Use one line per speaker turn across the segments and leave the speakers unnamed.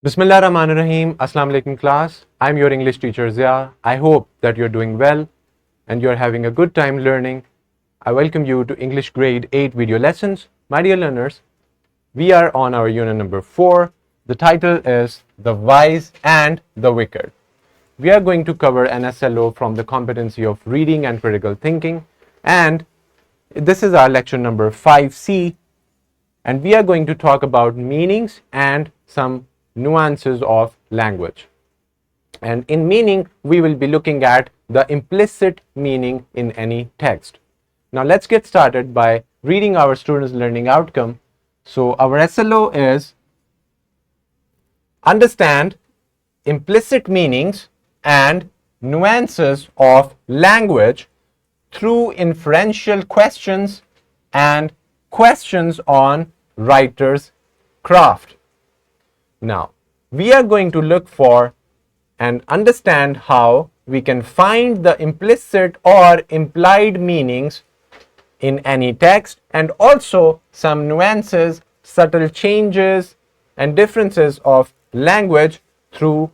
Bismillah Rahman Rahim. Assalamu alaikum class. I'm your English teacher Zia. I hope that you're doing well and you're having a good time learning. I welcome you to English grade 8 video lessons. My dear learners, we are on our unit number 4. The title is The Wise and the Wicked. We are going to cover an SLO from the competency of reading and critical thinking, and this is our lecture number 5C, and we are going to talk about meanings and some nuances of language. And in meaning, we will be looking at the implicit meaning in any text. Now let's get started by reading our students' learning outcome. So our SLO is understand implicit meanings and nuances of language through inferential questions and questions on writer's craft. Now, we are going to look for and understand how we can find the implicit or implied meanings in any text, and also some nuances, subtle changes, and differences of language through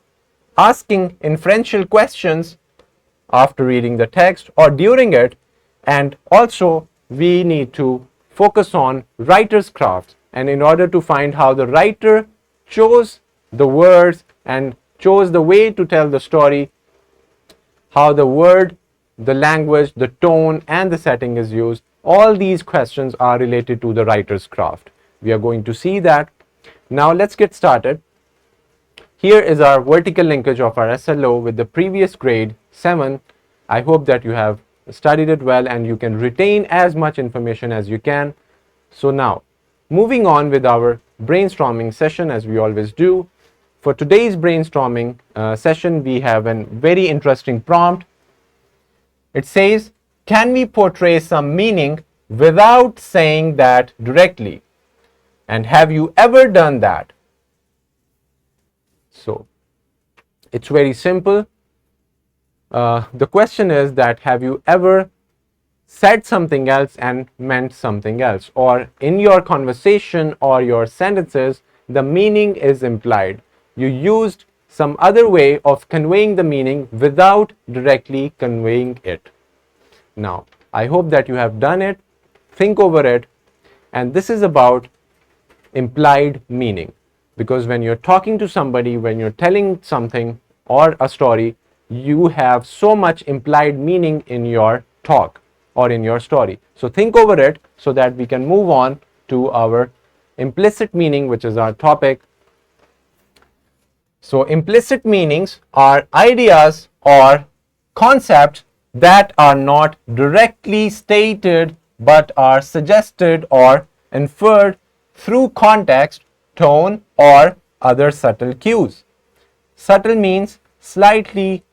asking inferential questions after reading the text or during it. And also, we need to focus on writer's craft, and in order to find how the writer chose the words and chose the way to tell the story, how the word, the language, the tone, and the setting is used. All these questions are related to the writer's craft. We are going to see that. Now let's get started. Here is our vertical linkage of our SLO with the previous grade 7. I hope that you have studied it well and you can retain as much information as you can. So now, moving on with our brainstorming session, as we always do. For today's brainstorming session, we have a very interesting prompt. It says, can we portray some meaning without saying that directly? And have you ever done that? So, it's very simple. The question is that have you ever said something else and meant something else, or in your conversation or your sentences the meaning is implied. You used some other way of conveying the meaning without directly conveying it. Now, I hope that you have done it. Think over it. And this is about implied meaning, because when you're talking to somebody, when you're telling something or a story, you have so much implied meaning in your talk or in your story. So think over it so that we can move on to our implicit meaning, which is our topic. So implicit meanings are ideas or concepts that are not directly stated but are suggested or inferred through context, tone, or other subtle cues. Subtle means slightly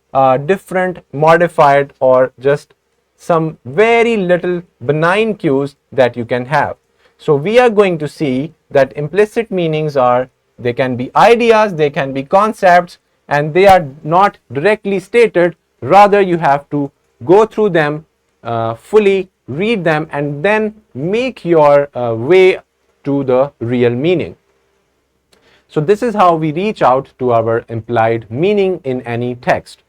different, modified, or just some very little benign cues that you can have. So we are going to see that implicit meanings are, they can be ideas, they can be concepts, and they are not directly stated. Rather, you have to go through them fully, read them, and then make your way to the real meaning. So this is how we reach out to our implied meaning in any text.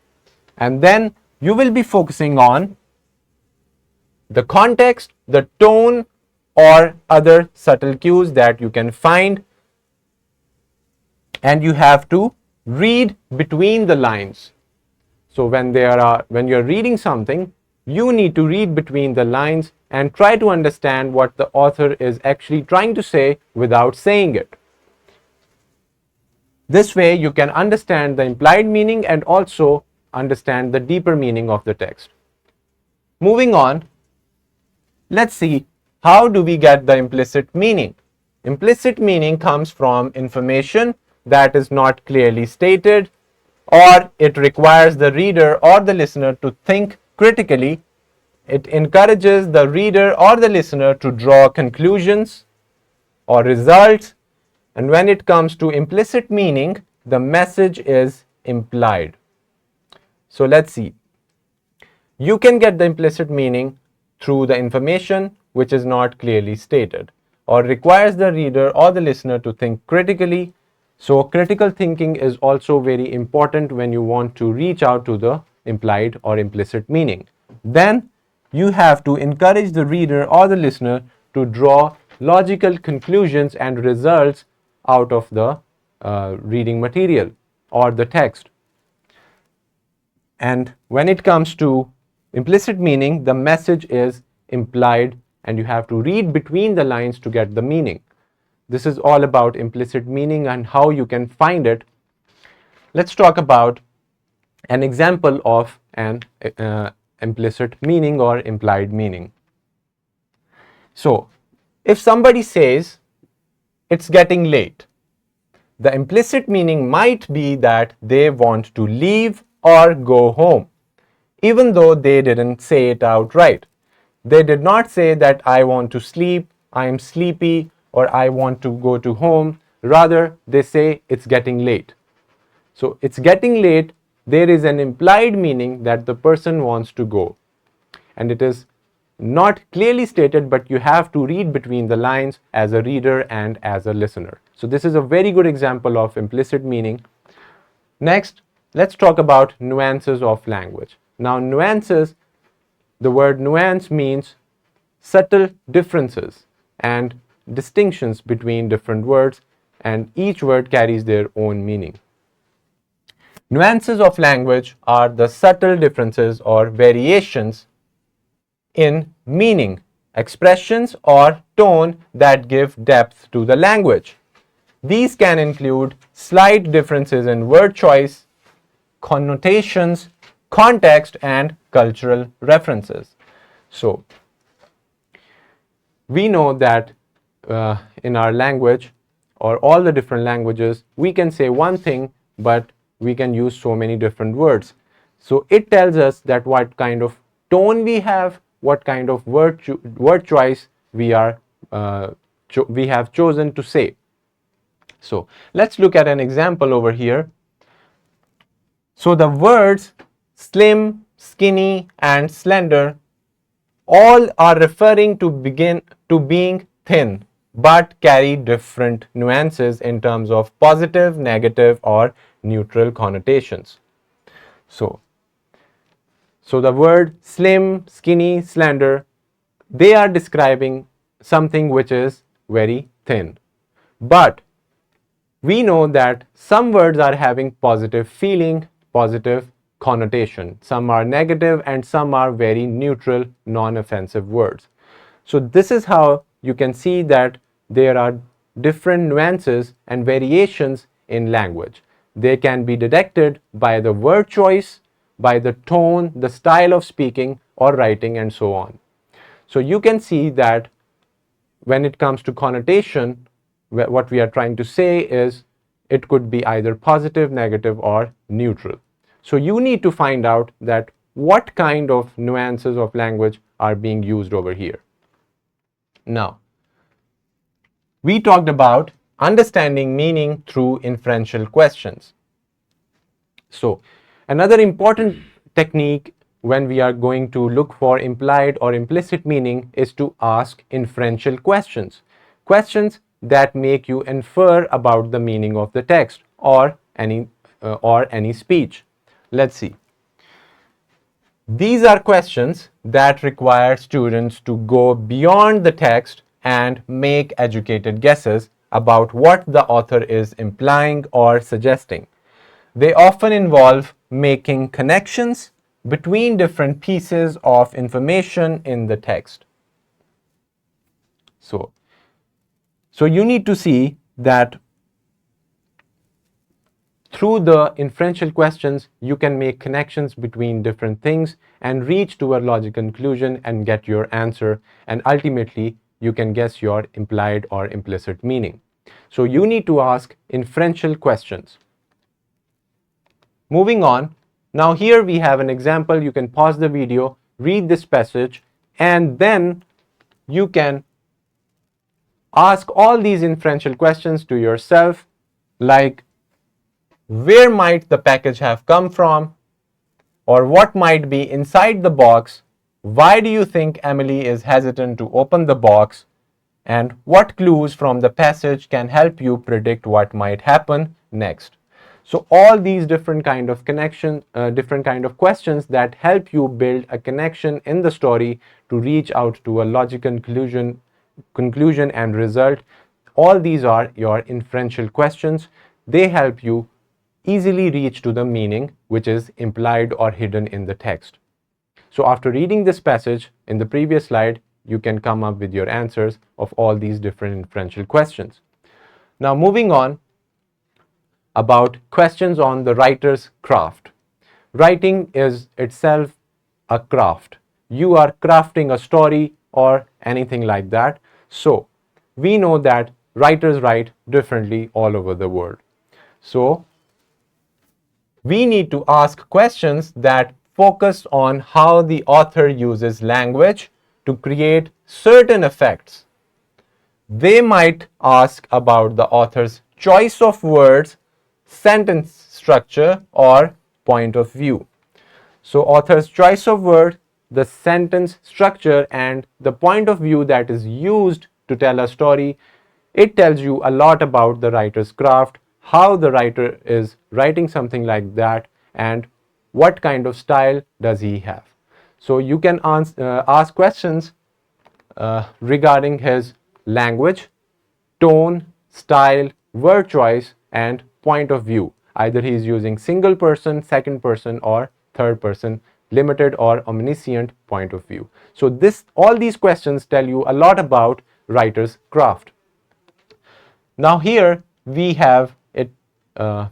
And then you will be focusing on the context, the tone, or other subtle cues that you can find, and you have to read between the lines. So when you're reading something, you need to read between the lines and try to understand what the author is actually trying to say without saying it. This way you can understand the implied meaning and also understand the deeper meaning of the text. Moving on, let's see, how do we get the implicit meaning? Implicit meaning comes from information that is not clearly stated, or it requires the reader or the listener to think critically. It encourages the reader or the listener to draw conclusions or results. And when it comes to implicit meaning, the message is implied. So let's see. You can get the implicit meaning through the information which is not clearly stated or requires the reader or the listener to think critically. So critical thinking is also very important when you want to reach out to the implied or implicit meaning. Then you have to encourage the reader or the listener to draw logical conclusions and results out of the reading material or the text. And when it comes to implicit meaning, the message is implied and you have to read between the lines to get the meaning. This is all about implicit meaning and how you can find it. Let's talk about an example of an implicit meaning or implied meaning. So, if somebody says it's getting late, the implicit meaning might be that they want to leave or go home, even though they didn't say it outright. They did not say that I want to sleep, I am sleepy, or I want to go to home. Rather, they say it's getting late. So, it's getting late, there is an implied meaning that the person wants to go. And it is not clearly stated, but you have to read between the lines as a reader and as a listener. So this is a very good example of implicit meaning. Next, let's talk about nuances of language. Now, nuances, the word nuance means subtle differences and distinctions between different words, and each word carries their own meaning. Nuances of language are the subtle differences or variations in meaning, expressions, or tone that give depth to the language. These can include slight differences in word choice, connotations, context, and cultural references. So, we know that in our language or all the different languages, we can say one thing, but we can use so many different words. So, it tells us that what kind of tone we have, what kind of word choice we have chosen to say. So let's look at an example over here. So the words slim, skinny, and slender all are referring to being thin, but carry different nuances in terms of positive, negative, or neutral connotations. So the word slim, skinny, slender, they are describing something which is very thin. But we know that some words are having positive feeling, positive connotation. Some are negative and some are very neutral, non-offensive words. So this is how you can see that there are different nuances and variations in language. They can be detected by the word choice, by the tone, the style of speaking or writing, and so on. So you can see that when it comes to connotation, what we are trying to say is it could be either positive, negative, or neutral. So you need to find out that what kind of nuances of language are being used over here. Now, we talked about understanding meaning through inferential questions. So, another important technique when we are going to look for implied or implicit meaning is to ask inferential questions. Questions that make you infer about the meaning of the text or any speech. Let's see. These are questions that require students to go beyond the text and make educated guesses about what the author is implying or suggesting. They often involve making connections between different pieces of information in the text. So you need to see that through the inferential questions, you can make connections between different things and reach to a logical conclusion and get your answer. And ultimately, you can guess your implied or implicit meaning. So you need to ask inferential questions. Moving on, now here we have an example. You can pause the video, read this passage, and then you can ask all these inferential questions to yourself, like where might the package have come from, or what might be inside the box? Why do you think Emily is hesitant to open the box? and what clues from the passage can help you predict what might happen next. So all these different kind of different kind of questions that help you build a connection in the story to reach out to a logical conclusion and result. All these are your inferential questions. They help you easily reach to the meaning which is implied or hidden in the text. So after reading this passage in the previous slide, you can come up with your answers of all these different inferential questions. Now moving on about questions on the writer's craft. Writing is itself a craft. You are crafting a story or anything like that. So we know that writers write differently all over the world. So we need to ask questions that focus on how the author uses language to create certain effects. They might ask about the author's choice of words, sentence structure, or point of view. So author's choice of word, the sentence structure, and the point of view that is used to tell a story, it tells you a lot about the writer's craft, how the writer is writing something like that, and what kind of style does he have. So you can ask questions regarding his language, tone, style, word choice, and point of view. Either he is using single person, second person, or third person, limited or omniscient point of view. So all these questions tell you a lot about writer's craft. Now here we have a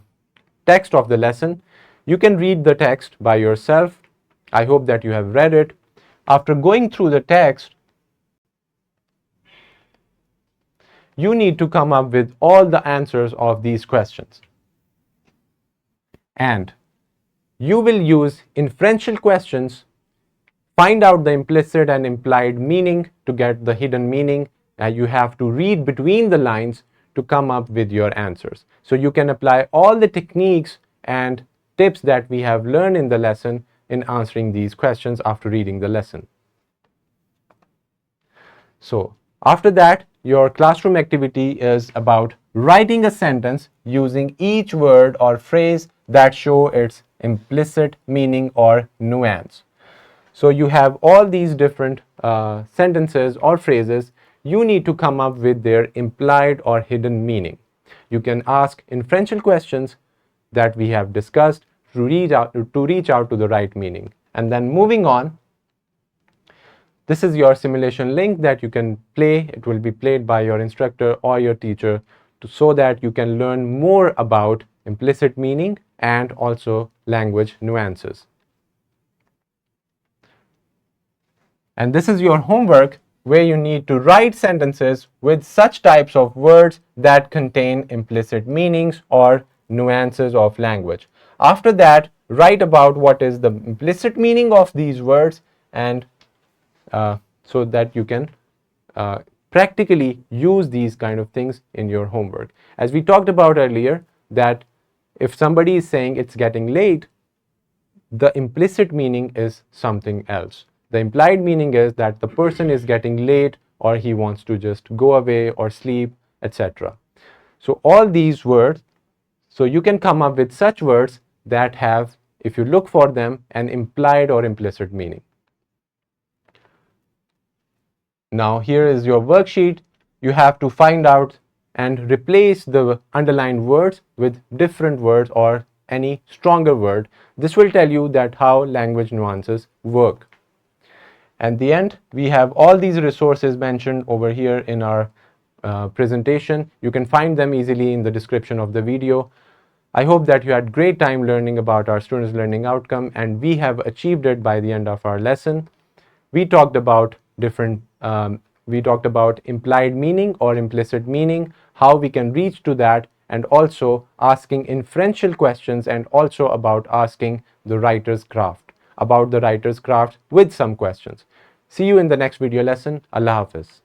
text of the lesson. You can read the text by yourself. I hope that you have read it. After going through the text, you need to come up with all the answers of these questions. And you will use inferential questions, find out the implicit and implied meaning to get the hidden meaning. You have to read between the lines to come up with your answers. So you can apply all the techniques and tips that we have learned in the lesson in answering these questions after reading the lesson. So after that, your classroom activity is about writing a sentence using each word or phrase that show its implicit meaning or nuance. So you have all these different sentences or phrases. You need to come up with their implied or hidden meaning. You can ask inferential questions that we have discussed to reach out to the right meaning. And then moving on, this is your simulation link that you can play. It will be played by your instructor or your teacher so that you can learn more about implicit meaning and also language nuances. And this is your homework where you need to write sentences with such types of words that contain implicit meanings or nuances of language. After that, write about what is the implicit meaning of these words and so that you can practically use these kind of things in your homework. As we talked about earlier, that if somebody is saying it's getting late, the implicit meaning is something else. The implied meaning is that the person is getting late or he wants to just go away or sleep, etc. So all these words, so you can come up with such words that have, if you look for them, an implied or implicit meaning. Now here is your worksheet. You have to find out and replace the underlined words with different words or any stronger word. This will tell you that how language nuances work. At the end, we have all these resources mentioned over here in our presentation. You can find them easily in the description of the video. I hope that you had great time learning about our students' learning outcome, and we have achieved it by the end of our lesson. We talked about implied meaning or implicit meaning, how we can reach to that, and also asking inferential questions, and also about asking the writer's craft, with some questions. See you in the next video lesson. Allah Hafiz.